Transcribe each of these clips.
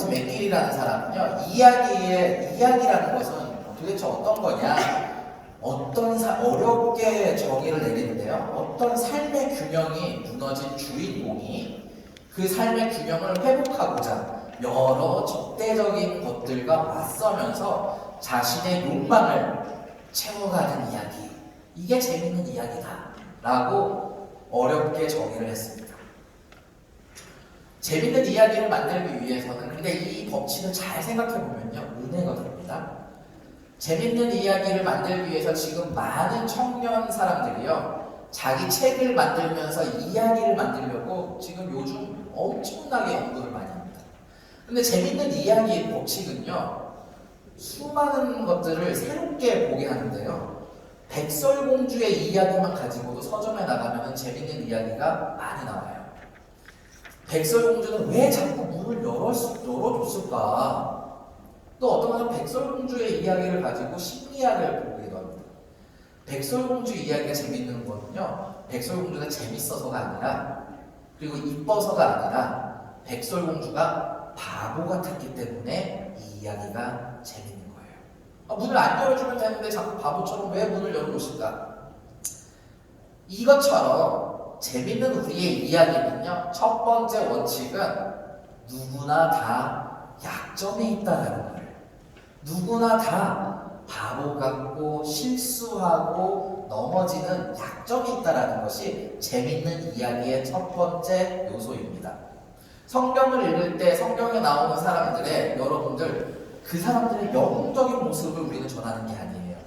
맥길이라는 사람은요, 이야기라는 것은 도대체 어떤 거냐, 어렵게 정의를 내리는데요. 어떤 삶의 균형이 무너진 주인공이 그 삶의 균형을 회복하고자 여러 적대적인 것들과 맞서면서 자신의 욕망을 채워가는 이야기, 이게 재밌는 이야기다 라고 어렵게 정의를 했습니다. 재밌는 이야기를 만들기 위해서는, 근데 이 법칙을 잘 생각해보면요, 은혜가 됩니다. 재밌는 이야기를 만들기 위해서 지금 많은 청년 사람들이요, 자기 책을 만들면서 이야기를 만들려고 지금 요즘 엄청나게 연구를 많이 합니다. 근데 재밌는 이야기의 법칙은요, 수많은 것들을 새롭게 보게 하는데요, 백설공주의 이야기만 가지고도 서점에 나가면 재밌는 이야기가 많이 나와요. 백설공주는 왜 자꾸 문을 열어줬을까? 또 어떤 분은 백설공주의 이야기를 가지고 심리학을 보기도 합니다. 백설공주 이야기가 재밌는 거는요, 백설공주가 재밌어서가 아니라, 그리고 이뻐서가 아니라 백설공주가 바보 같았기 때문에 이 이야기가 재밌는 거예요. 문을 안 열어주면 되는데 자꾸 바보처럼 왜 문을 열어놓으실까? 이것처럼 재밌는 우리의 이야기는요, 첫 번째 원칙은 누구나 다 약점이 있다는 거예요. 누구나 다 바보 같고 실수하고 넘어지는 약점이 있다는 것이 재밌는 이야기의 첫 번째 요소입니다. 성경을 읽을 때 성경에 나오는 사람들의, 여러분들, 그 사람들의 영웅적인 모습을 우리는 전하는 게 아니에요.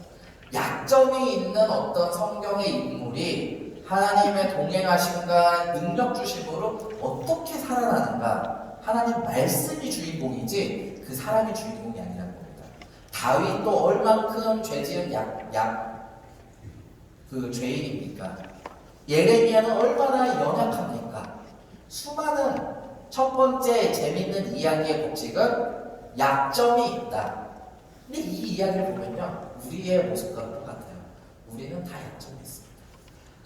약점이 있는 어떤 성경의 인물이 하나님의 동행하심과 능력 주심으로 어떻게 살아나는가, 하나님 말씀이 주인공이지 그 사람이 주인공이 아니라는 겁니다. 다윗도 얼만큼 죄지은 죄인입니까? 예레미야는 얼마나 연약합니까? 수많은 첫 번째 재밌는 이야기의 법칙은 약점이 있다. 근데 이 이야기를 보면요, 우리의 모습과 똑같아요. 우리는 다 약점이 있습니다.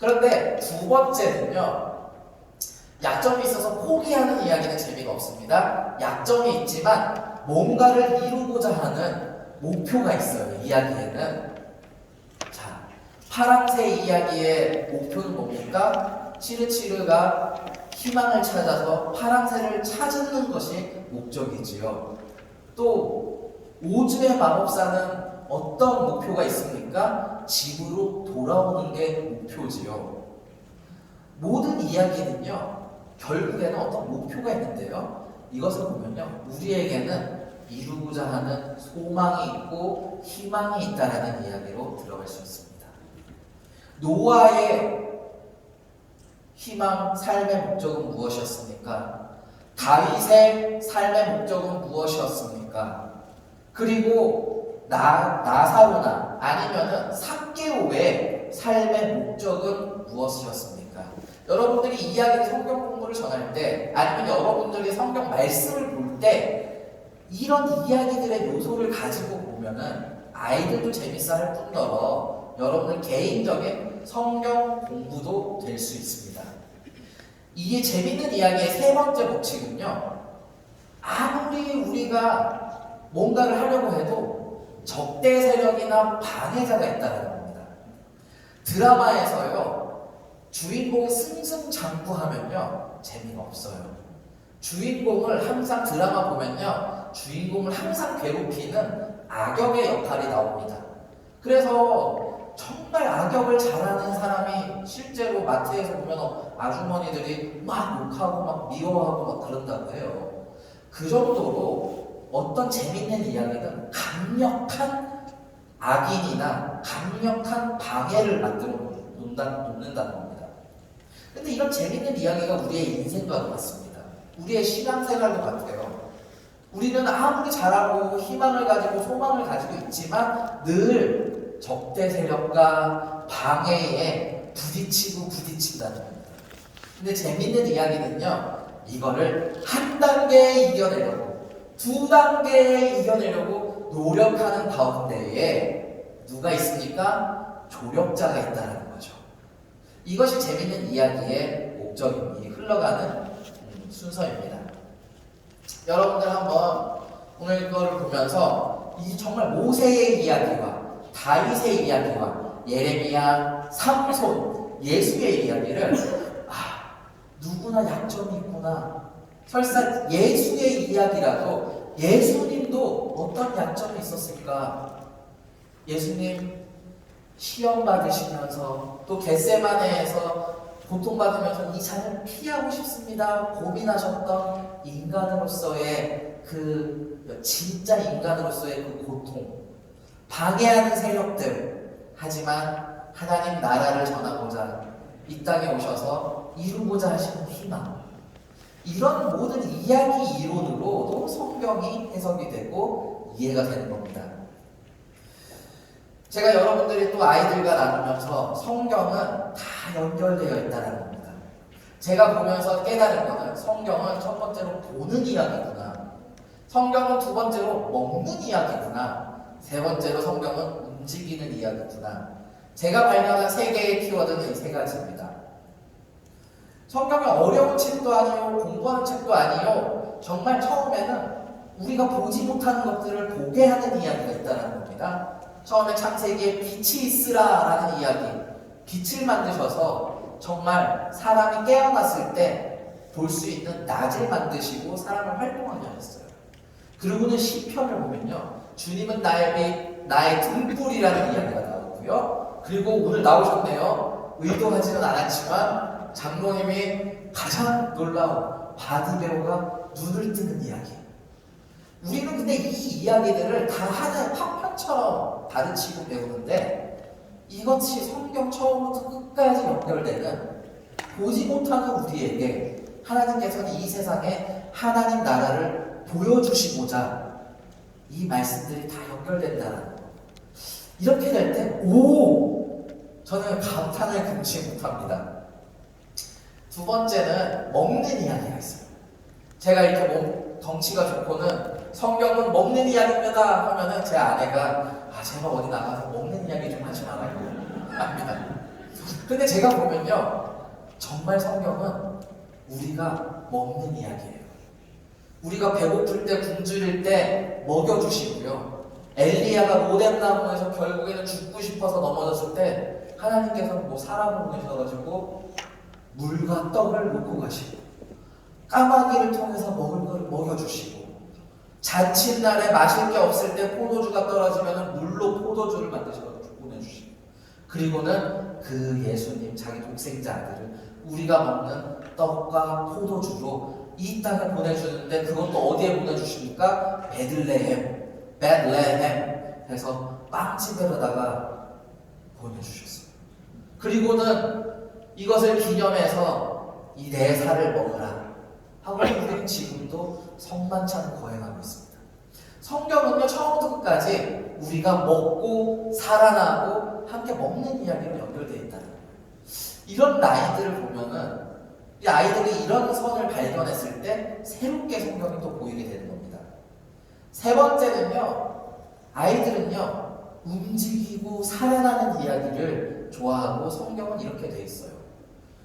그런데 두 번째는요, 약점이 있어서 포기하는 이야기는 재미가 없습니다. 약점이 있지만 뭔가를 이루고자 하는 목표가 있어요, 이야기에는. 자, 파랑새 이야기의 목표는 뭡니까? 치르치르가 희망을 찾아서 파랑새를 찾는 것이 목적이지요. 또 오즈의 마법사는 어떤 목표가 있습니까? 집으로 돌아오는 게 목표지요. 모든 이야기는요, 결국에는 어떤 목표가 있는데요, 이것을 보면요, 우리에게는 이루고자 하는 소망이 있고 희망이 있다는 이야기로 들어갈 수 있습니다. 노아의 희망, 삶의 목적은 무엇이었습니까? 다윗의 삶의 목적은 무엇이었습니까? 그리고 나사로나 아니면은 삭개오의 삶의 목적은 무엇이었습니까? 여러분들이 이야기 성경 공부를 전할 때, 아니면 여러분들이 성경 말씀을 볼 때 이런 이야기들의 요소를 가지고 보면은 아이들도 재밌어 할 뿐더러 여러분들 개인적인 성경 공부도 될 수 있습니다. 이게 재밌는 이야기의 세 번째 법칙은요, 아무리 우리가 뭔가를 하려고 해도 적대 세력이나 방해자가 있다는 겁니다. 드라마에서요, 주인공이 승승장구하면요, 재미가 없어요. 주인공을 항상, 드라마 보면요, 주인공을 항상 괴롭히는 악역의 역할이 나옵니다. 그래서 정말 악역을 잘하는 사람이 실제로 마트에서 보면 아주머니들이 막 욕하고 막 미워하고 막 그런다고 해요. 그 정도로 어떤 재밌는 이야기는 강력한 악인이나 강력한 방해를 만들어 놓는다는 겁니다. 근데 이런 재밌는 이야기가 우리의 인생과도 같습니다. 우리의 신앙생활도 같아요. 우리는 아무리 잘하고 희망을 가지고 소망을 가지고 있지만 늘 적대 세력과 방해에 부딪힌다는 겁니다. 근데 재밌는 이야기는요, 이거를 한 단계 이겨내려고, 두 단계 이겨내려고 노력하는 가운데에 누가 있습니까? 조력자가 있다는 거죠. 이것이 재밌는 이야기의 목적입니다. 흘러가는 순서입니다. 여러분들 한번 오늘 거를 보면서 이 정말 모세의 이야기와 다윗의 이야기와 예레미야, 삼손, 예수의 이야기를 누구나 약점이 있구나. 설사 예수의 이야기라도 예수님도 어떤 약점이 있었을까? 예수님 시험 받으시면서 또 겟세마네에서 고통받으면서 이 잔을 피하고 싶습니다 고민하셨던 인간으로서의 그 진짜 인간으로서의 그 고통, 방해하는 세력들, 하지만 하나님 나라를 전하고자 이 땅에 오셔서 이루고자 하시는 희망, 이런 모든 이야기 이론으로도 성경이 해석이 되고 이해가 되는 겁니다. 제가 여러분들이 또 아이들과 나누면서 성경은 다 연결되어 있다는 겁니다. 제가 보면서 깨달은 거는 성경은 첫 번째로 보는 이야기구나, 성경은 두 번째로 먹는 이야기구나, 세 번째로 성경은 움직이는 이야기구나. 제가 발견한 세 개의 키워드는 이 세 가지입니다. 성경은 어려운 책도 아니요, 공부하는 책도 아니요, 정말 처음에는 우리가 보지 못하는 것들을 보게 하는 이야기가 있다는 겁니다. 처음에 창세기에 빛이 있으라라는 이야기, 빛을 만드셔서 정말 사람이 깨어났을 때 볼 수 있는 낮을 만드시고 사람을 활동하게 하셨어요. 그리고는 시편을 보면요, 주님은 나의 빛, 나의 등불이라는 이야기가 나오고요. 그리고 오늘 나오셨네요. 의도하지는 않았지만 장로님이 가장 놀라운 바디메오가 눈을 뜨는 이야기. 우리는 근데 이 이야기들을 다 하나의 파편처럼 가르치고 배우는데, 이것이 성경 처음부터 끝까지 연결되는, 보지 못하는 우리에게 하나님께서는 이 세상에 하나님 나라를 보여주시고자 이 말씀들이 다 연결된다는 거. 이렇게 될 때 저는 감탄을 금치 못합니다. 두 번째는 먹는 이야기가 있어요. 제가 이렇게 덩치가 좋고는 성경은 먹는 이야기입니다 하면은 제 아내가 제발 어디 나가서 먹는 이야기 좀 하지 말아요 합니다. 근데 제가 보면요, 정말 성경은 우리가 먹는 이야기예요. 우리가 배고플 때, 굶주릴 때 먹여주시고요. 엘리야가 모뎀나무에서 결국에는 죽고 싶어서 넘어졌을 때 하나님께서는 뭐 사람을 보내셔가지고 물과 떡을 놓고 가시고, 까마귀를 통해서 먹을 것을 먹여주시고, 잔칫날에 마실 게 없을 때 포도주가 떨어지면 물로 포도주를 만드셔서 보내주시고, 그리고는 그 예수님 자기 독생자 아들을 우리가 먹는 떡과 포도주로 이 땅에 보내주는데, 그것도 어디에 보내주십니까? 베들레헴 해서 빵집에다가 보내주셨어요. 그리고는 이것을 기념해서 이 내 살을 먹으라 하고 우리는 지금도 성만찬을 거행하고 있습니다. 성경은요, 처음부터 끝까지 우리가 먹고 살아나고 함께 먹는 이야기로 연결되어 있다는 거예요. 이런 아이들을 보면은 이 아이들이 이런 선을 발견했을 때 새롭게 성경이 또 보이게 되는 겁니다. 세 번째는요, 아이들은요, 움직이고 살아나는 이야기를 좋아하고 성경은 이렇게 돼 있어요.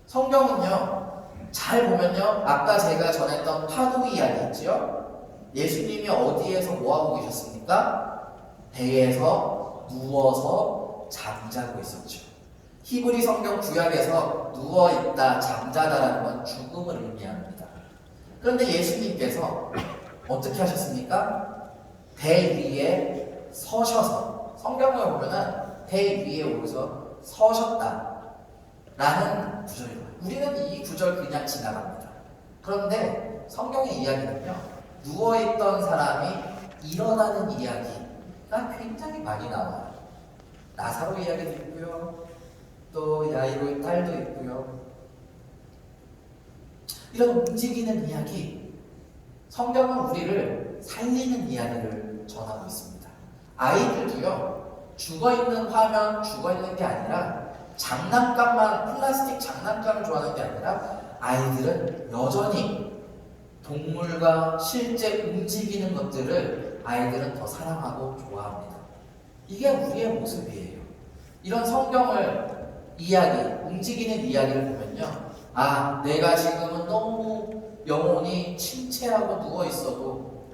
성경은요, 잘 보면요, 아까 제가 전했던 파도 이야기 있죠? 예수님이 어디에서 뭐하고 계셨습니까? 배에서 누워서 잠자고 있었죠. 히브리 성경 구약에서 누워있다, 잠자다라는 건 죽음을 의미합니다. 그런데 예수님께서 어떻게 하셨습니까? 배 위에 서셔서, 성경을 보면은 배 위에 오르셔서 서셨다 라는 구절이에요. 우리는 이 구절 그냥 지나갑니다. 그런데 성경의 이야기는요, 누워있던 사람이 일어나는 이야기가 굉장히 많이 나와요. 나사로 이야기도 있고요, 또 야이로의 딸도 있고요. 이런 움직이는 이야기, 성경은 우리를 살리는 이야기를 전하고 있습니다. 아이들도요, 죽어있는 화면, 죽어있는 게 아니라 장난감만, 플라스틱 장난감을 좋아하는 게 아니라 아이들은 여전히 동물과 실제 움직이는 것들을 아이들은 더 사랑하고 좋아합니다. 이게 우리의 모습이에요. 이런 성경을 이야기, 움직이는 이야기를 보면요, 내가 지금은 너무 영혼이 침체하고 누워있어도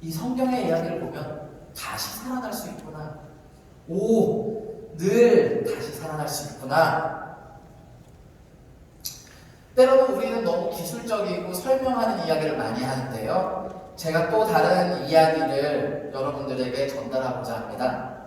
이 성경의 이야기를 보면 다시 살아날 수 있구나. 오, 늘 다시 살아날 수 있구나. 때로는 우리는 너무 기술적이고 설명하는 이야기를 많이 하는데요. 제가 또 다른 이야기를 여러분들에게 전달하고자 합니다.